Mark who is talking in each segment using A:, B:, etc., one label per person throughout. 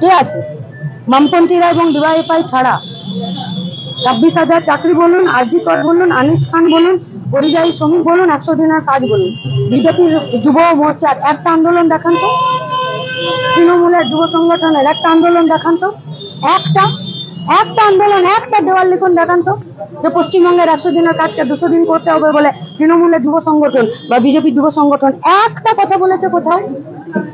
A: কে আছে? বামপন্থীরা এবং ডিওয়াইএফআই ছাড়া 26,000 চাকরি বলুন, আরজি কর বলুন, আনিস খান বলুন, পরিযায়ী শ্রমিক বলুন, 100 দিনের কাজ বলুন, বিজেপির যুব মোর্চার একটা আন্দোলন দেখান তো, তৃণমূলের যুব সংগঠনের একটা আন্দোলন দেখান তো, একটা আন্দোলন, একটা দেওয়াল লিখন দেখান তো, যে পশ্চিমবঙ্গের 100 দিনের কাজকে 200 দিন করতে হবে বলে তৃণমূলের যুব সংগঠন বা বিজেপি যুব সংগঠন একটা কথা বলেছে কোথাও?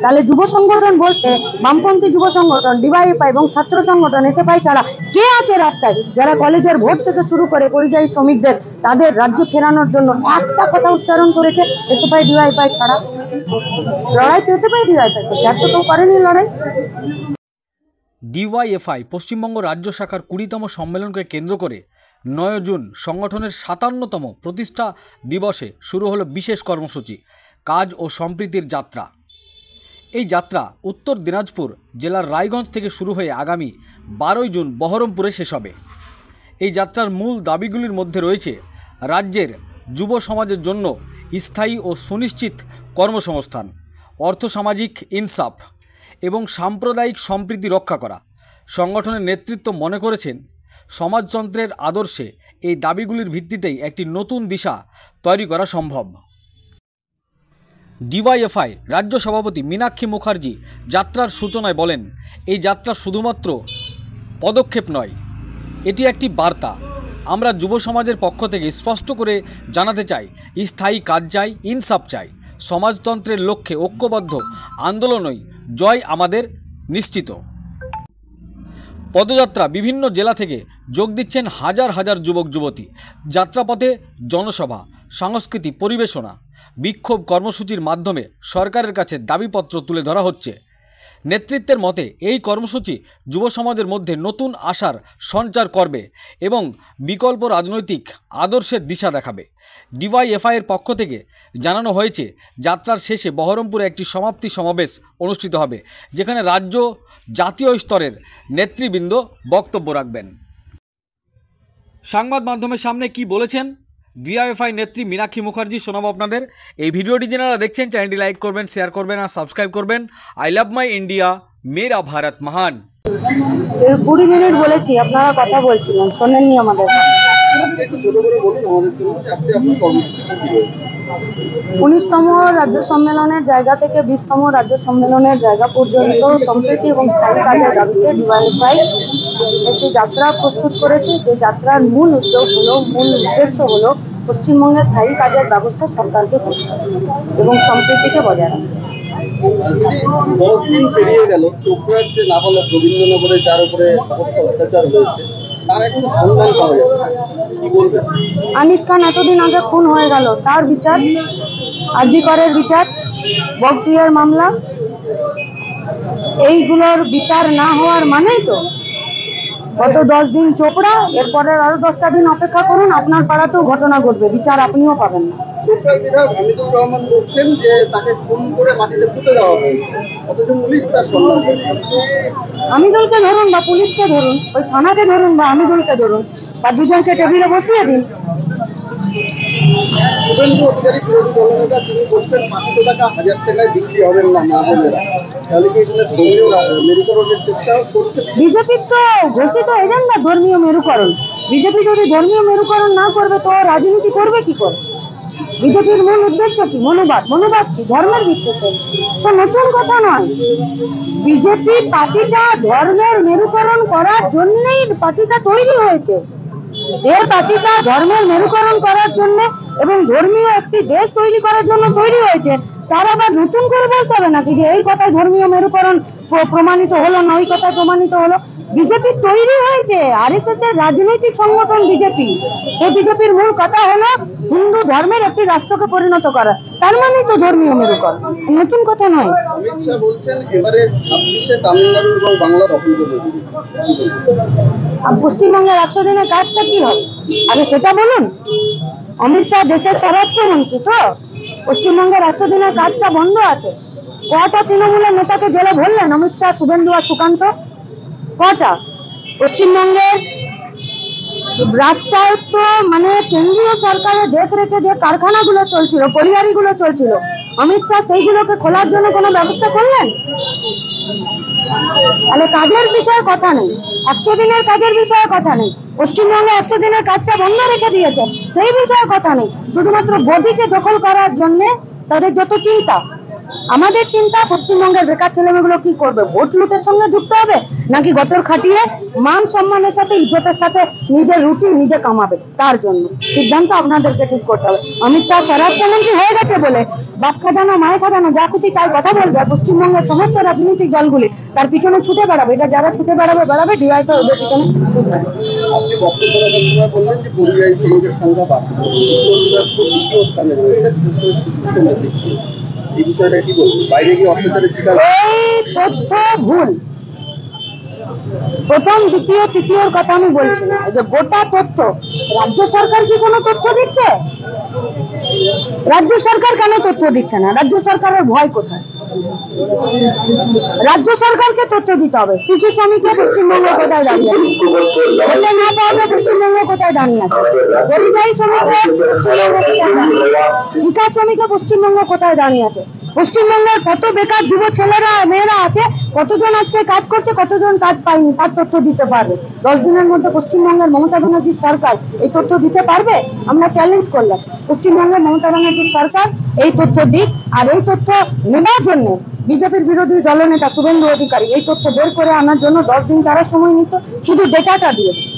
A: তাহলে যুব সংগঠন বলতে বামপন্থী যুব সংগঠন, ডিওয়াইএফআই এবং ছাত্র সংগঠন এসএফআই ছাড়া কে আছে রাস্তায়, যারা কলেজের ভোট থেকে শুরু করে পরিযায়ী শ্রমিকদের তাদের রাজ্যে ফেরানোর জন্য একটা কথা উচ্চারণ করেছে? এসএফআই ডিওয়াইএফআই ছাড়া। লড়াই তো এসএফআই ডিওয়াইএফআই করছে, আর তো কেউ করেনি লড়াই।
B: ডিওয়াইএফআই পশ্চিমবঙ্গ রাজ্য শাখার 20তম সম্মেলনকে কেন্দ্র করে 9 জুন সংগঠনের 57তম প্রতিষ্ঠা দিবসে শুরু হলো বিশেষ কর্মসূচি কাজ ও সম্প্রীতির যাত্রা। এই যাত্রা উত্তর দিনাজপুর জেলার রায়গঞ্জ থেকে শুরু হয়ে আগামী 12 জুন বহরমপুরে শেষ হবে। এই যাত্রার মূল দাবিগুলির মধ্যে রয়েছে রাজ্যের যুব সমাজের জন্য স্থায়ী ও সুনিশ্চিত কর্মসংস্থান, অর্থসামাজিক ইনসাফ এবং সাম্প্রদায়িক সম্প্রীতি রক্ষা করা। সংগঠনের নেতৃত্ব মনে করেছেন সমাজতন্ত্রের আদর্শে এই দাবিগুলির ভিত্তিতেই একটি নতুন দিশা তৈরি করা সম্ভব। ডিওয়াইএফআই রাজ্য সভাপতি মীনাক্ষী মুখার্জি যাত্রার সূচনায় বলেন, এই যাত্রা শুধুমাত্র পদক্ষেপ নয়, এটি একটি বার্তা। আমরা যুব সমাজের পক্ষ থেকে স্পষ্ট করে জানাতে চাই, স্থায়ী কাজ চাই, ইনসাফ চাই, সমাজতন্ত্রের লক্ষ্যে ঐক্যবদ্ধ আন্দোলনই জয় আমাদের নিশ্চিত। পদযাত্রা বিভিন্ন জেলা থেকে যোগ দিচ্ছেন হাজার হাজার যুবক যুবতী। যাত্রাপথে জনসভা, সংস্কৃতি পরিবেশনা, বিক্ষোভ কর্মসূচির মাধ্যমে সরকারের কাছে দাবিপত্র তুলে ধরা হচ্ছে। নেতৃত্বের মতে এই কর্মসূচি যুব সমাজের মধ্যে নতুন আশার সঞ্চার করবে এবং বিকল্প রাজনৈতিক আদর্শের দিশা দেখাবে। ডিওয়াইএফআইয়ের পক্ষ থেকে জানানো হয়েছে, যাত্রার শেষে বহরমপুরে একটি সমাপ্তি সমাবেশ অনুষ্ঠিত হবে, যেখানে রাজ্য জাতীয় স্তরের নেতৃবৃন্দ বক্তব্য রাখবেন। সংবাদ মাধ্যমের সামনে কি বলেছেন ডিওয়াইএফআই নেত্রী মীনাক্ষী মুখার্জি শোনাবো আপনাদের। এই ভিডিওটি যারা দেখছেন চ্যানেলটি লাইক করবেন, শেয়ার করবেন আর সাবস্ক্রাইব করবেন। আই লাভ মাই ইন্ডিয়া, মেরা ভারত মহান।
A: 20 মিনিট বলেছি, আপনারা কথা বলছিলেন, শোনেননি আমাদের। 19তম রাজ্য সম্মেলনের জায়গা থেকে 20তম রাজ্য সম্মেলনের জায়গা পর্যন্ত সম্প্রীতি এবং স্থায়ী কাজের দাবিতে ডিওয়াইএফআই একটি যাত্রা প্রস্তুত করেছে। যে যাত্রার মূল উদ্দেশ্য হলো পশ্চিমবঙ্গের স্থায়ী কাজের ব্যবস্থা সরকারকে করতে এবং সম্প্রীতিকে বজায় রাখা।
C: 10 দিন পেরিয়ে গেল, চোপড়ার যে নাবালক রবীন্দ্রনগরে যার উপরে অত্যাচার হয়েছে তার এখন সন্ধান পাওয়া যাচ্ছে, কি বলবেন?
A: আনিস খান এতদিন আগে খুন হয়ে গেল, তার বিচার, আরজি করের বিচার, বগটুইয়ের মামলা, এইগুলোর বিচার না হওয়ার মানেই তো গত 10 দিন চোপড়া, এরপরের আরো 10টা দিন অপেক্ষা করুন, আপনার পাড়াতেও ঘটনা ঘটবে, বিচার আপনিও পাবেন না।
C: চোপড়ার বিধায়ক হামিদুর রহমান বলছেন যে তাকে খুন করে মাটিতে পুঁতে দেওয়া হয়েছে, অথচ পুলিশ তার সন্ধান করছে।
A: হামিদুলকে ধরুন বা পুলিশকে ধরুন, ওই থানাকে ধরুন বা হামিদুলকে ধরুন, বা দুজনকে টেবিলে বসিয়ে দিন।
C: শুভেন্দু অধিকারী বিরোধী দলনেতা, তিনি বলছেন 500 টাকা 1000 টাকায় বিক্রি হবেন না মা বোনেরা, তাহলে কি এখানে ধর্মীয় মেরুকরণের চেষ্টা করছে?
A: বিজেপির তো ঘোষিত এজেন্ডা ধর্মীয় মেরুকরণ। বিজেপি যদি ধর্মীয় মেরুকরণ না করবে তো রাজনীতি করবে কি করে? বিজেপির মূল উদ্দেশ্য কি? মনোবাদ কি? ধর্মের ভিত্তিতে তো নতুন কথা নয়। বিজেপি পার্টিটা ধর্মের মেরুকরণ করার জন্যই পার্টিটা তৈরি হয়েছে। যে পার্টিটা ধর্মের মেরুকরণ করার জন্য এবং ধর্মীয় একটি দেশ তৈরি করার জন্য তৈরি হয়েছে, তার আবার নতুন করে বলতে হবে নাকি যে এই কথায় ধর্মীয় মেরুকরণ প্রমাণিত হলো না, ওই কথায় প্রমাণিত হলো? বিজেপি তৈরি হয়েছে, আরএসএস এর রাজনৈতিক সংগঠন বিজেপি। এই বিজেপির মূল কথা হলো হিন্দু ধর্মের একটি রাষ্ট্রকে পরিণত করা, তার মানেই তো ধর্মীয় মেরুকরণ, নতুন কথা নয়।
C: অমিত শাহ বলছেন এবারে 26-এ তামিলনাড়ু এবং বাংলা দখল করবে।
A: পশ্চিমবঙ্গের 100 দিনের কাজটা কি হবে আগে সেটা বলুন। অমিত শাহ দেশের স্বরাষ্ট্রমন্ত্রী, তো পশ্চিমবঙ্গের 100 দিনের কাজটা বন্ধ আছে। কটা তৃণমূলের নেতাকে জেলে ভরলেন অমিত শাহ, শুভেন্দু আর সুকান্ত? কটা? পশ্চিমবঙ্গের রাষ্ট্রায়ত্ত মানে কেন্দ্রীয় সরকারের দেখরেখে যে কারখানাগুলো চলছিল, কলিয়ারিগুলো চলছিল, অমিত শাহ সেইগুলোকে খোলার জন্য কোনো ব্যবস্থা করলেন? তাহলে কাজের বিষয়ে কথা নেই, 100 দিনের কাজের বিষয়ে কথা নেই, পশ্চিমবঙ্গে 100 দিনের কাজটা বন্ধ রেখে দিয়েছে সেই বিষয়ে কথা নেই, শুধুমাত্র গদিকে দখল করার জন্য তাদের যত চিন্তা। আমাদের চিন্তা পশ্চিমবঙ্গের বেকার ছেলেমেয়েগুলো কি করবে, ভোট লুটের সঙ্গে যুক্ত হবে নাকি গতর খাটিয়ে মান সম্মানের সাথে ইজ্জতের সাথে নিজের রুটি নিজে কামাবে, তার জন্য সিদ্ধান্ত আপনাদেরকে ঠিক করতে হবে। অমিত শাহ স্বরাষ্ট্রমন্ত্রী হয়ে গেছে বলে বাপ খাজানো মায়ে খাজানো যা খুশি তাই কথা বলবে, আর পশ্চিমবঙ্গের সমস্ত রাজনৈতিক দলগুলি তার পিছনে ছুটে বেড়াবে। এটা যারা ছুটে বেড়াবে ডিআইকে ওদের পিছনে ছুটবে।
C: আপনি বক্তব্য রাখার সময় বললেন যে পরিযায়ী শ্রমিকের সংখ্যা বাড়ছে, উত্তর দিনাজপুর দ্বিতীয় স্থানে রয়েছে, বিশেষ করে শিশু শ্রমের দিক দিয়ে। এই বিষয়টা কি বলবেন? বাইরে গিয়ে অত্যাচারের শিকার
A: এই তথ্য ভুল। প্রথম দ্বিতীয় তৃতীয়র কথা আমি বলছি না, এই যে গোটা তথ্য রাজ্য সরকার কি কোনো তথ্য দিচ্ছে? রাজ্য সরকার কেন তথ্য দিচ্ছে না? রাজ্য সরকারের ভয় কোথায়? রাজ্য সরকারকে তথ্য দিতে হবে। শিশু শ্রমিকরা পশ্চিমবঙ্গ কোথায় দাঁড়িয়ে আছে? বলতে না পারলে পশ্চিমবঙ্গ কোথায় দাঁড়িয়ে আছে? পরিযায়ী শ্রমিকরা ঠিকা শ্রমিকরা পশ্চিমবঙ্গ কোথায় দাঁড়িয়ে আছে? পশ্চিমবঙ্গের কত বেকার যুব ছেলেরা মেয়েরা আছে, কতজন আজকে কাজ করছে, কতজন কাজ পায়নি, তার তথ্য দিতে পারবে। 10 দিনের মধ্যে পশ্চিমবঙ্গের মমতা ব্যানার্জির সরকার এই তথ্য দিতে পারবে? আমরা চ্যালেঞ্জ করলাম পশ্চিমবঙ্গের মমতা ব্যানার্জির সরকার এই তথ্য দিক। আর এই তথ্য নেবার জন্য বিজেপির বিরোধী দলনেতা শুভেন্দু অধিকারী এই তথ্য বের করে আনার জন্য 10 দিন তারা সময় নিত, শুধু ডেটাটা দিয়ে দিত।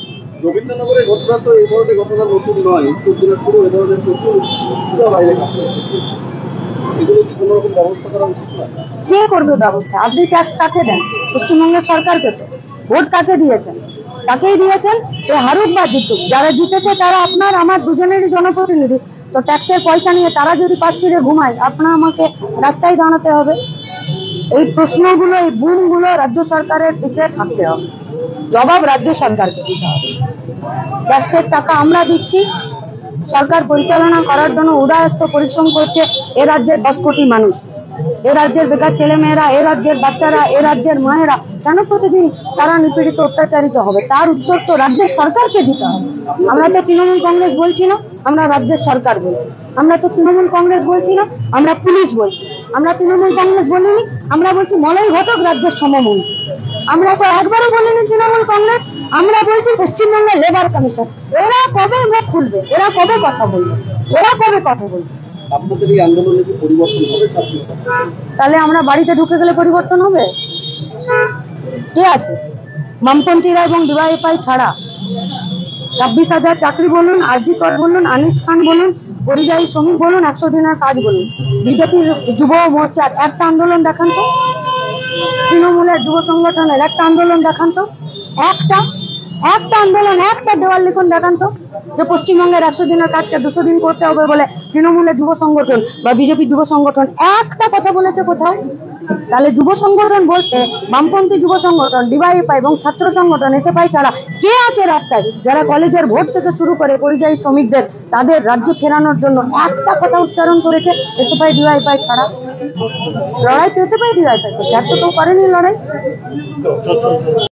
C: রবীন্দ্রনগরের ঘটনা তো এই ধরনের ঘটনা নতুন নয়, উত্তর দিনাজপুরে এই ধরনের প্রচুর শিশুরা বাইরে কাজ করছে। এগুলো কি কোনো রকম ব্যবস্থা করা উচিত নয়?
A: কে করবে ব্যবস্থা? আপনি ট্যাক্স কাকে দেন? পশ্চিমবঙ্গের সরকারকে তো। ভোট কাকে দিয়েছেন? তাকেই দিয়েছেন। সে হারুক বা জিতুক, যারা জিতেছে তারা আপনার আমার দুজনেরই জনপ্রতিনিধি। তো ট্যাক্সের পয়সা নিয়ে তারা যদি পাশ ফিরে ঘুমায়, আপনার আমাকে রাস্তায় দাঁড়াতে হবে। এই প্রশ্নগুলো, এই বুমগুলো রাজ্য সরকারের দিকে থাকতে হবে, জবাব রাজ্য সরকারকে দিতে হবে। ট্যাক্সের টাকা আমরা দিচ্ছি, সরকার পরিচালনা করার জন্য উদয়স্ত পরিশ্রম করছে এ রাজ্যের 10 কোটি মানুষ, এ রাজ্যের বেকার ছেলে মেয়েরা, এ রাজ্যের বাচ্চারা, এ রাজ্যের মায়েরা কেন প্রতিদিন তারা নিপীড়িত অত্যাচারিত হবে? তার উত্তর তো রাজ্যের সরকারকে দিতে হবে। আমরা তো তৃণমূল কংগ্রেস বলছি না, আমরা রাজ্যের সরকার বলছি। আমরা তো তৃণমূল কংগ্রেস বলছি না, আমরা পুলিশ বলছি। আমরা তৃণমূল কংগ্রেস বলিনি, আমরা বলছি মলয় ঘটক রাজ্যের সমমন্ত্রী। আমরা তো একবারও বলিনি তৃণমূল কংগ্রেস, আমরা বলছি পশ্চিমবঙ্গের লেবার কমিশন। এরা কবে মুখ খুলবে? এরা কবে কথা বলবে? এরা কবে কথা বলবে?
C: আপনাদের এই আন্দোলনে কি পরিবর্তন হবে ছাত্র সমাজ?
A: তাহলে আমরা বাড়িতে ঢুকে গেলে পরিবর্তন হবে? কে আছে? বামপন্থীরা এবং ডিওয়াইএফআই ছাড়া 26,000 চাকরি বলুন, আরজি কর বলুন, আনিস খান বলুন, পরিযায়ী শ্রমিক বলুন, 100 দিনের কাজ বলুন, বিজেপির যুব মোর্চার একটা আন্দোলন দেখান তো, তৃণমূলের যুব সংগঠনের একটা আন্দোলন দেখান তো, একটা আন্দোলন, একটা দেওয়াল লিখন দেখান তো, যে পশ্চিমবঙ্গের 100 দিনের কাজকে 200 দিন করতে হবে বলে তৃণমূলের যুব সংগঠন বা বিজেপি যুব সংগঠন একটা কথা বলেছে কোথাও? তাহলে যুব সংগঠন বলতে বামপন্থী যুব সংগঠন, ডিওয়াইএফআই এবং ছাত্র সংগঠন এসএফআই ছাড়া কে আছে রাস্তায়, যারা কলেজের ভোট থেকে শুরু করে পরিযায়ী শ্রমিকদের তাদের রাজ্যে ফেরানোর জন্য একটা কথা উচ্চারণ করেছে? এসএফআই ডিওয়াইএফআই ছাড়া। লড়াই তো এসএফআই ডিওয়াইএফআই করছে, এত তো করেনি লড়াই।